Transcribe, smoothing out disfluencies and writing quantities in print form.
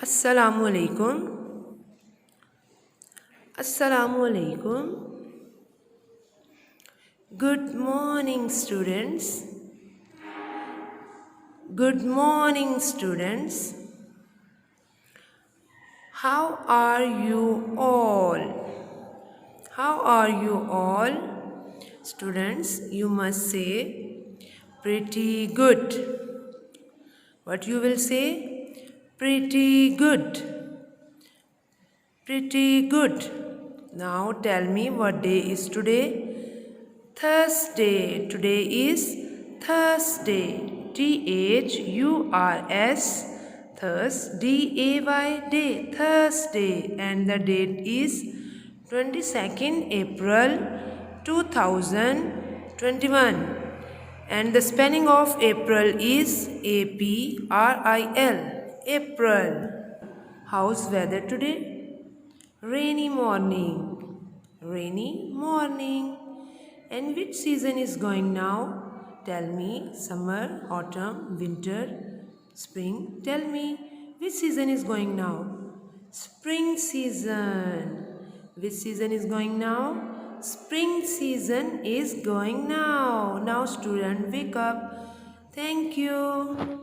Assalamu alaikum. Assalamu alaikum. Good morning, students. Good morning, students. How are you all? How are you all? Students, you must say pretty good. What you will say? Pretty good. Pretty good. Now tell me what day is today? Thursday. Today is Thursday. Thurs. Thursday. Day. Thursday. And the date is 22nd April 2021. And the spelling of April is April. April. How's weather today? Rainy morning. Rainy morning. And which season is going now? Tell me. Summer, autumn, winter, spring. Tell me. Which season is going now? Spring season. Which season is going now? Spring season is going now. Now student, wake up. Thank you.